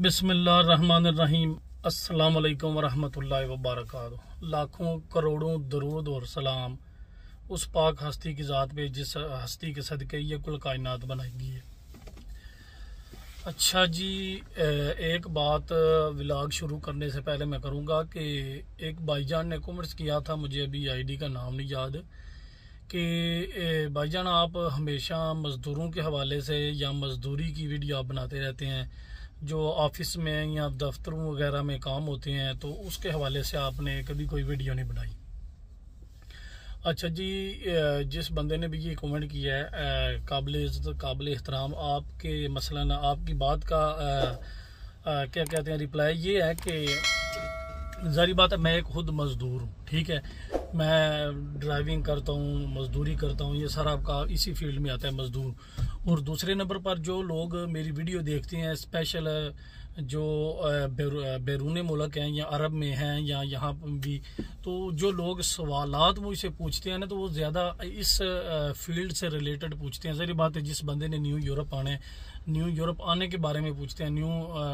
बिस्मिल्लाहिर्रहमानिर्रहीम। अस्सलाम वालेकुम वरहमतुल्लाहि वबरकातुहू। लाखों करोड़ों दरूद और सलाम उस पाक हस्ती की ज़ात पे जिस हस्ती के सदके ये कुल कायनात बनाई गई है। अच्छा जी, एक बात व्लॉग शुरू करने से पहले मैं करूँगा कि एक भाईजान ने कमेंट्स किया था, मुझे अभी आईडी का नाम नहीं याद, कि भाईजान आप हमेशा मज़दूरों के हवाले से या मज़दूरी की वीडियो आप बनाते रहते हैं, जो ऑफिस में या दफ्तरों वगैरह में काम होते हैं, तो उसके हवाले से आपने कभी कोई वीडियो नहीं बनाई। अच्छा जी, जिस बंदे ने भी ये कमेंट किया है, काबिल इज़्ज़त काबिल एहतराम, आपके मसलन आपकी बात का क्या कहते हैं रिप्लाई ये है कि ज़ाहिर बात है मैं एक खुद मज़दूर हूँ, ठीक है, मैं ड्राइविंग करता हूँ, मज़दूरी करता हूँ, ये सारा का इसी फील्ड में आता है मज़दूर। और दूसरे नंबर पर जो लोग मेरी वीडियो देखते हैं, स्पेशल जो बैरून मुल्क हैं या अरब में हैं या यहाँ भी, तो जो लोग सवालात मुझसे पूछते हैं ना, तो वो ज़्यादा इस फील्ड से रिलेटेड पूछते हैं। ज़ाहिर बात है जिस बंदे ने न्यू यूरोप आने के बारे में पूछते हैं,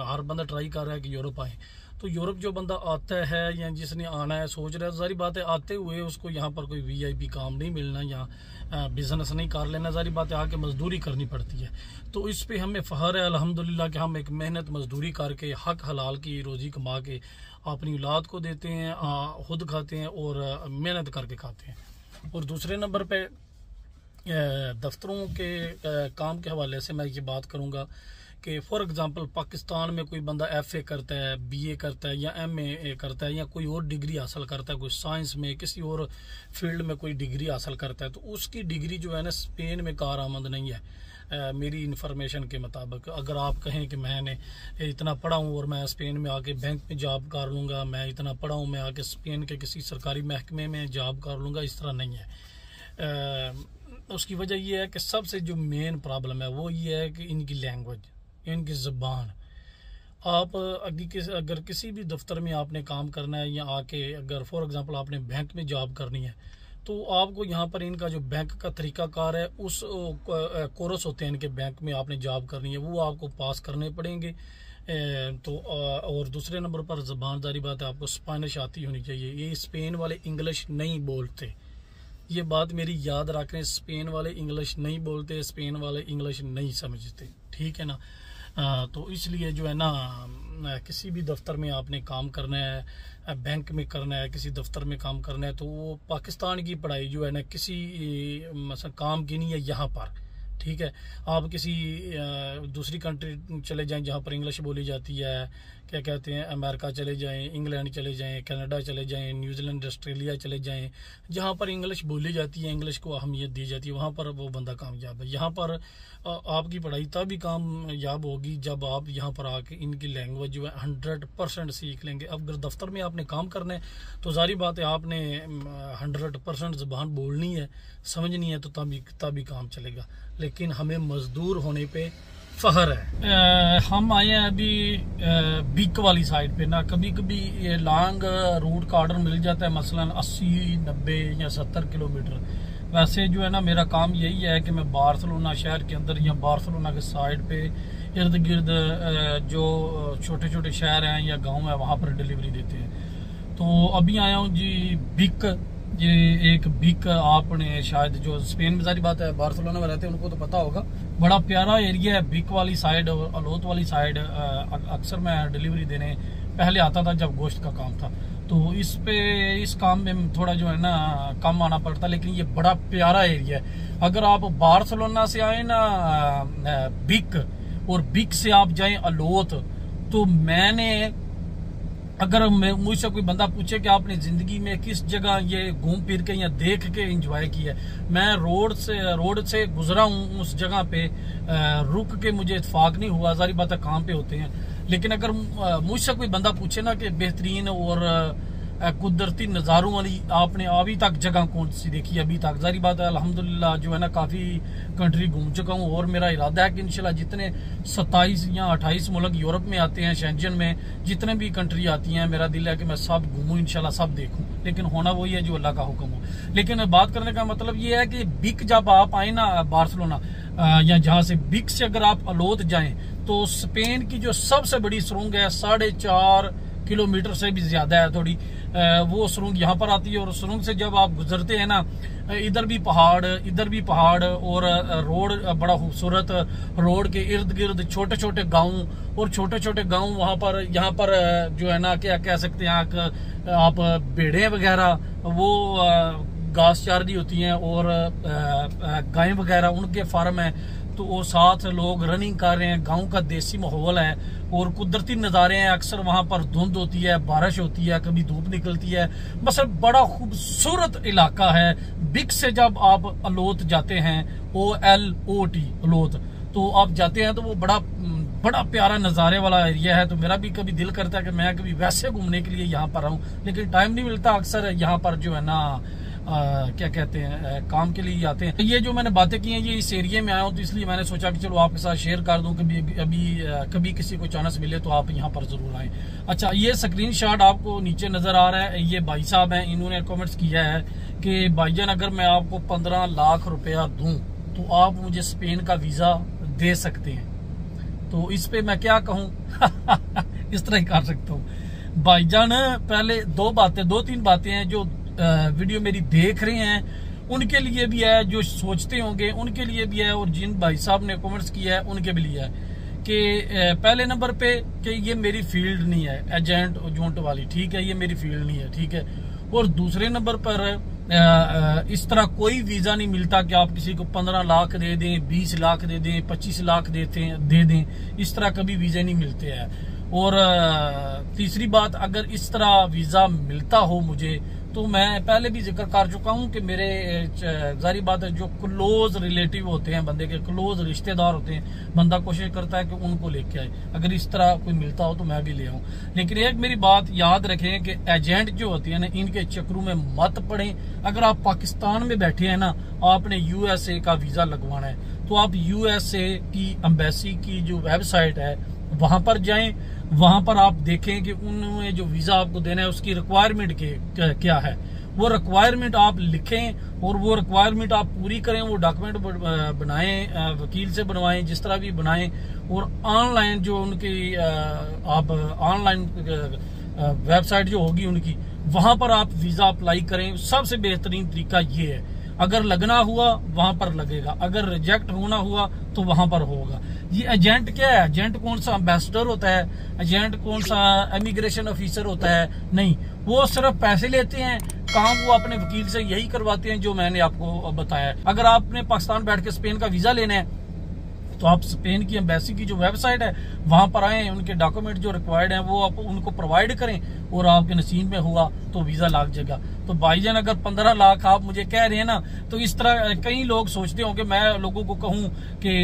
हर बंदा ट्राई कर रहा है कि यूरोप आए, तो यूरोप जो बंदा आता है या जिसने आना है सोच रहा है, सारी बात है आते हुए उसको यहाँ पर कोई वीआईपी काम नहीं मिलना या बिजनेस नहीं कर लेना, सारी बात है आके मजदूरी करनी पड़ती है। तो इस पे हमें फ़ख्र है अल्हम्दुलिल्लाह कि हम एक मेहनत मजदूरी करके हक हलाल की रोज़ी कमा के अपनी औलाद को देते हैं, खुद खाते हैं और मेहनत करके खाते हैं। और दूसरे नंबर पे दफ्तरों के काम के हवाले से मैं ये बात करूँगा कि फॉर एग्ज़ाम्पल पाकिस्तान में कोई बंदा FA करता है, BA करता है या MA करता है या कोई और डिग्री हासिल करता है, कोई साइंस में किसी और फील्ड में कोई डिग्री हासिल करता है, तो उसकी डिग्री जो है ना स्पेन में कारआमद नहीं है। मेरी इन्फॉर्मेशन के मुताबिक अगर आप कहें कि मैंने इतना पढ़ा हूँ और मैं स्पेन में आके बैंक में जॉब कर लूँगा, मैं इतना पढ़ा हूँ मैं आके स्पेन के किसी सरकारी महकमे में जॉब कर लूँगा, इस तरह नहीं है। उसकी वजह यह है कि सबसे जो मेन प्रॉब्लम है वो ये है कि इनकी लैंग्वेज, इनकी ज़बान। आप अगर किसी भी दफ्तर में आपने काम करना है या आके अगर फॉर एग्ज़ाम्पल आपने बैंक में जॉब करनी है, तो आपको यहाँ पर इनका जो बैंक का तरीक़ाकार है, उस कोर्स होते हैं इनके बैंक में आपने जॉब करनी है, वो आपको पास करने पड़ेंगे। तो और दूसरे नंबर पर ज़बानदारी बात है, आपको स्पेनिश आती होनी चाहिए। ये स्पेन वाले इंग्लिश नहीं बोलते, ये बात मेरी याद रखें, स्पेन वाले इंग्लिश नहीं बोलते, स्पेन वाले इंग्लिश नहीं समझते, ठीक है ना। तो इसलिए जो है ना, किसी भी दफ्तर में आपने काम करना है, बैंक में करना है, किसी दफ्तर में काम करना है, तो वो पाकिस्तान की पढ़ाई जो है ना किसी मतलब काम की नहीं है यहाँ पर, ठीक है। आप किसी दूसरी कंट्री चले जाएं जहाँ पर इंग्लिश बोली जाती है, क्या कहते हैं, अमेरिका चले जाएं, इंग्लैंड चले जाएं, कनाडा चले जाएं, न्यूजीलैंड, ऑस्ट्रेलिया चले जाएं, जहाँ पर इंग्लिश बोली जाती है, इंग्लिश को अहमियत दी जाती है, वहाँ पर वो बंदा कामयाब है। यहाँ पर आपकी पढ़ाई तभी कामयाब होगी जब आप यहाँ पर आके इनकी लैंग्वेज जो है 100% सीख लेंगे। अब अगर दफ्तर में आपने काम करना है तो सारी बात है आपने 100% ज़बान बोलनी है, समझनी है, तो तभी काम चलेगा। लेकिन हमें मजदूर होने पे फ़ख्र है। हम आए हैं अभी बिक वाली साइड पे ना, कभी कभी ये लॉन्ग रूट का ऑर्डर मिल जाता है, मसलन 80, 90 या 70 किलोमीटर। वैसे जो है ना मेरा काम यही है कि मैं बार्सिलोना शहर के अंदर या बार्सिलोना के साइड पे इर्द गिर्द जो छोटे छोटे शहर हैं या गाँव है वहाँ पर डिलीवरी देते हैं। तो अभी आया हूँ जी बिक। ये एक बिक, आपने शायद जो स्पेन में सारी बात है बार्सिलोना में रहते हैं उनको तो पता होगा, बड़ा प्यारा एरिया है बिक वाली साइड और अलोत वाली साइड। अक्सर मैं डिलीवरी देने पहले आता था जब गोश्त का काम था, तो इस काम में थोड़ा जो है ना कम आना पड़ता, लेकिन ये बड़ा प्यारा एरिया है। अगर आप बार्सिलोना से आए ना बिक और बिक से आप जाएं अलोत, तो मैंने अगर मुझसे कोई बंदा पूछे कि आपने जिंदगी में किस जगह ये घूम फिर के या देख के एंजॉय किया है, मैं रोड से गुजरा हूँ, उस जगह पे रुक के मुझे इत्फाक नहीं हुआ, सारी बातें काम पे होते हैं। लेकिन अगर मुझसे कोई बंदा पूछे ना कि बेहतरीन और कुदरती नज़ारों वाली आपने अभी तक जगह कौन सी देखी अभी तक, सारी बात है अल्हम्दुलिल्लाह जो है ना काफ़ी कंट्री घूम चुका हूँ। और मेरा इरादा है कि इंशाल्लाह जितने 27 या 28 मुल्क यूरोप में आते हैं, शेंजन में जितने भी कंट्री आती हैं, मेरा दिल है कि मैं सब घूमूं, इंशाल्लाह सब देखूं, लेकिन होना वही है जो अल्लाह का हुक्म हो। लेकिन बात करने का मतलब ये है कि बिक जब आप आए ना बार्सिलोना या जहाँ से बिक से अगर आप अलोत जाएं तो स्पेन की जो सबसे बड़ी सुरंग है 4.5 किलोमीटर से भी ज्यादा है थोड़ी, वो सुरंग यहाँ पर आती है। और सुरंग से जब आप गुजरते हैं ना, इधर भी पहाड़ और रोड बड़ा खूबसूरत, रोड के इर्द गिर्द छोटे छोटे गांव, और छोटे छोटे गांव वहां पर यहाँ पर जो है ना, क्या कह सकते हैं आप भेड़ें वगैरह वो घास चार रही होती हैं, और गायें वगैरह उनके फार्म है। तो वो साथ लोग रनिंग कर रहे हैं, गांव का देसी माहौल है और कुदरती नज़ारे हैं। अक्सर वहां पर धुंध होती है, बारिश होती है, कभी धूप निकलती है, बस बड़ा खूबसूरत इलाका है। बिग से जब आप अलोत जाते हैं, OLOT अलोत, तो आप जाते हैं तो वो बड़ा प्यारा नज़ारे वाला एरिया है। तो मेरा भी कभी दिल करता है कि मैं कभी वैसे घूमने के लिए यहाँ पर आऊँ, लेकिन टाइम नहीं मिलता। अक्सर यहाँ पर जो है ना क्या कहते हैं, काम के लिए आते हैं। ये जो मैंने बातें की हैं, ये इस एरिया में आया हूँ, तो इसलिए मैंने सोचा कि चलो आपके साथ शेयर कर दूं। कभी किसी को चांस मिले तो आप यहाँ पर जरूर आए। अच्छा, ये स्क्रीनशॉट आपको नीचे नजर आ रहा है, ये भाई साहब हैं, इन्होंने कमेंट्स किया है कि भाईजान अगर मैं आपको 15 लाख रुपया दूं तो आप मुझे स्पेन का वीजा दे सकते हैं। तो इस पे मैं क्या कहूँ इस तरह ही कर सकता हूँ भाईजान। पहले दो तीन बातें हैं जो वीडियो मेरी देख रहे हैं उनके लिए भी है, जो सोचते होंगे उनके लिए भी है, और जिन भाई साहब ने कमेंट्स किया है उनके भी लिए है। कि पहले नंबर पे कि ये मेरी फील्ड नहीं है, एजेंट जोंट वाली, ठीक है, ये मेरी फील्ड नहीं है, ठीक है। और दूसरे नंबर पर इस तरह कोई वीजा नहीं मिलता कि आप किसी को 15 लाख दे दें, 20 लाख दे दें, 25 लाख दे दें, इस तरह कभी वीजा नहीं मिलते हैं। और तीसरी बात, अगर इस तरह वीजा मिलता हो मुझे, तो मैं पहले भी जिक्र कर चुका हूं कि मेरे जारी बात है, जो क्लोज रिलेटिव होते हैं, बंदे के क्लोज रिश्तेदार होते हैं, बंदा कोशिश करता है कि उनको लेके आए। अगर इस तरह कोई मिलता हो तो मैं भी ले आऊं। लेकिन एक मेरी बात याद रखें कि एजेंट जो होती है ना, इनके चक्रों में मत पड़े। अगर आप पाकिस्तान में बैठे हैं ना, आपने USA का वीजा लगवाना है, तो आप USA की एम्बेसी की जो वेबसाइट है वहां पर जाएं। वहां पर आप देखें कि उन्होंने जो वीजा आपको देना है उसकी रिक्वायरमेंट क्या है, वो रिक्वायरमेंट आप लिखें और वो रिक्वायरमेंट आप पूरी करें। वो डॉक्यूमेंट बनाएं, वकील से बनवाएं, जिस तरह भी बनाएं। और ऑनलाइन जो उनकी आप ऑनलाइन वेबसाइट जो होगी उनकी, वहां पर आप वीजा अप्लाई करें। सबसे बेहतरीन तरीका ये है, अगर लगना हुआ वहां पर लगेगा, अगर रिजेक्ट होना हुआ तो वहां पर होगा। ये एजेंट क्या है? एजेंट कौन सा एम्बेसडर होता है? एजेंट कौन सा इमिग्रेशन ऑफिसर होता है? नहीं, वो सिर्फ पैसे लेते हैं, काम वो अपने वकील से यही करवाते हैं जो मैंने आपको बताया। अगर आपने पाकिस्तान बैठ के स्पेन का वीजा लेना है तो आप स्पेन की एम्बेसी की जो वेबसाइट है वहां पर आए, उनके डॉक्यूमेंट जो रिक्वायर्ड हैं वो आप उनको प्रोवाइड करें, और आपके नसीब में हुआ तो वीजा लग जाएगा। तो भाईजान अगर 15 लाख आप मुझे कह रहे हैं ना, तो इस तरह कई लोग सोचते होंगे मैं लोगों को कहूं कि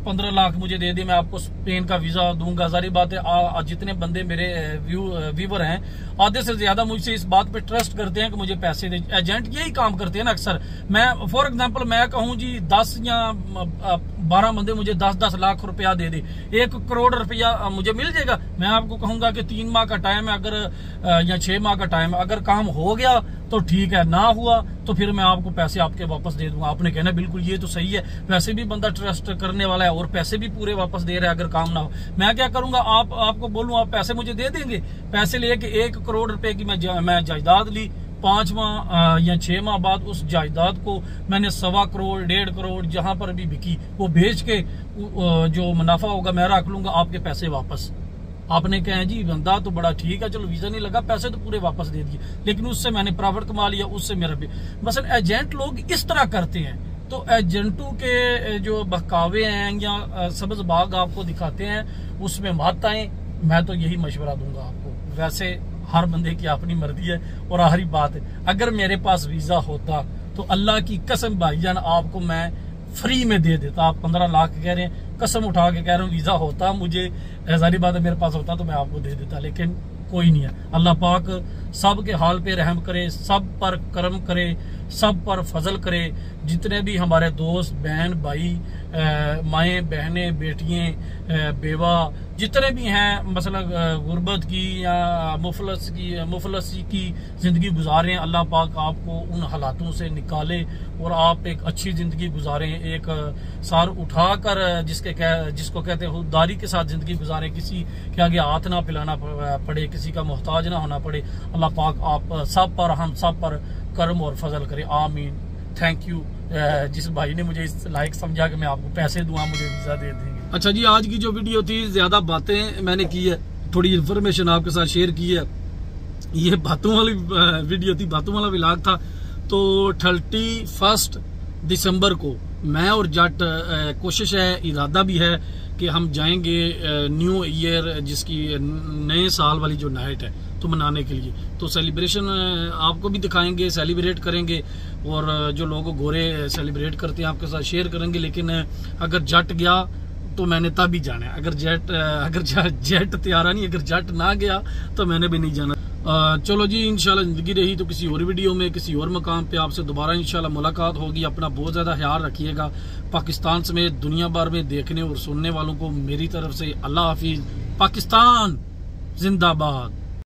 15 लाख मुझे दे दे, मैं आपको स्पेन का वीजा दूंगा। सारी बात है, जितने बंदे मेरे व्यूवर हैं, आधे से ज्यादा मुझसे इस बात पे ट्रस्ट करते हैं कि मुझे पैसे दे। एजेंट यही काम करते हैं ना अक्सर। मैं फॉर एग्जाम्पल मैं कहूँ जी 10 या 12 बंदे मुझे 10-10 लाख रुपया दे दे, 1 करोड़ रुपया मुझे मिल जाएगा। मैं आपको कहूंगा कि 3 माह का टाइम है, अगर या 6 माह का टाइम, अगर काम हो गया तो ठीक है, ना हुआ तो फिर मैं आपको पैसे आपके वापस दे दूंगा। आपने कहना बिल्कुल ये तो सही है, वैसे भी बंदा ट्रस्ट करने वाला है और पैसे भी पूरे वापस दे रहा है अगर काम ना हो। मैं क्या करूंगा, आपको बोलूं आप पैसे मुझे दे देंगे। पैसे लेके 1 करोड़ रुपए की मैं जायदाद ली, 5 माह या 6 माह बाद उस जायदाद को मैंने 1.25 करोड़ 1.5 करोड़ जहां पर भी बिकी वो बेच के जो मुनाफा होगा मैं रख लूंगा, आपके पैसे वापस। आपने कहा जी बंदा तो बड़ा ठीक है, चलो वीजा नहीं लगा, पैसे तो पूरे वापस दे दिए, लेकिन उससे मैंने प्रॉफिट कमा लिया, उससे मेरा भी। मसलन एजेंट लोग इस तरह करते हैं। तो एजेंटों के जो बहकावे हैं या सब्ज बाग आपको दिखाते हैं, उसमें मत आए। मैं तो यही मशवरा दूंगा आपको। वैसे हर बंदे की अपनी मर्जी है। और आखिरी बात है, अगर मेरे पास वीजा होता तो अल्लाह की कसम भाईजान आपको मैं फ्री में दे देता। आप 15 लाख कह रहे हैं, कसम उठा के कह रहा हूँ, वीजा होता मुझे, सारी बात है मेरे पास होता तो मैं आपको दे देता, लेकिन कोई नहीं है। अल्लाह पाक सब के हाल पे रहम करे, सब पर करम करे, सब पर फजल करे। जितने भी हमारे दोस्त बहन भाई, माएँ बहनें बेटियां बेवा जितने भी हैं मसला गुर्बत की या मुफलसी की ज़िंदगी गुजारें, अल्लाह पाक आपको उन हालातों से निकाले और आप एक अच्छी ज़िंदगी गुजारें, एक सर उठाकर जिसको कहते हैं खुददारी के साथ ज़िंदगी गुजारें, किसी के आगे हाथ ना फैलाना पड़े, किसी का मोहताज ना होना पड़े। अल्लाह पाक आप सब पर, हम सब पर करम और फजल करे, आमीन। थैंक यू जिस भाई ने मुझे इस लायक समझा कि मैं आपको पैसे दूँ, आप मुझे वीज़ा दे देंगे। अच्छा जी, आज की जो वीडियो थी ज्यादा बातें मैंने की है, थोड़ी इन्फॉर्मेशन आपके साथ शेयर की है। ये बातों वाली वीडियो थी, बातों वाला व्लॉग था। तो 31 दिसंबर को मैं और जट कोशिश है, इरादा भी है कि हम जाएंगे न्यू ईयर, जिसकी नए साल वाली जो नाइट है तो मनाने के लिए। तो सेलिब्रेशन आपको भी दिखाएंगे, सेलिब्रेट करेंगे, और जो लोग गोरे सेलिब्रेट करते हैं आपके साथ शेयर करेंगे। लेकिन अगर जट गया तो मैंने तब ही जाना है, अगर जेट तैयारा नहीं, अगर जट ना गया तो मैंने भी नहीं जाना। चलो जी, इंशाल्लाह जिंदगी रही तो किसी और वीडियो में, किसी और मकाम पे आपसे दोबारा इंशाल्लाह मुलाकात होगी। अपना बहुत ज़्यादा ख्याल रखिएगा। पाकिस्तान समेत दुनिया भर में देखने और सुनने वालों को मेरी तरफ से अल्लाह हाफिज। पाकिस्तान जिंदाबाद।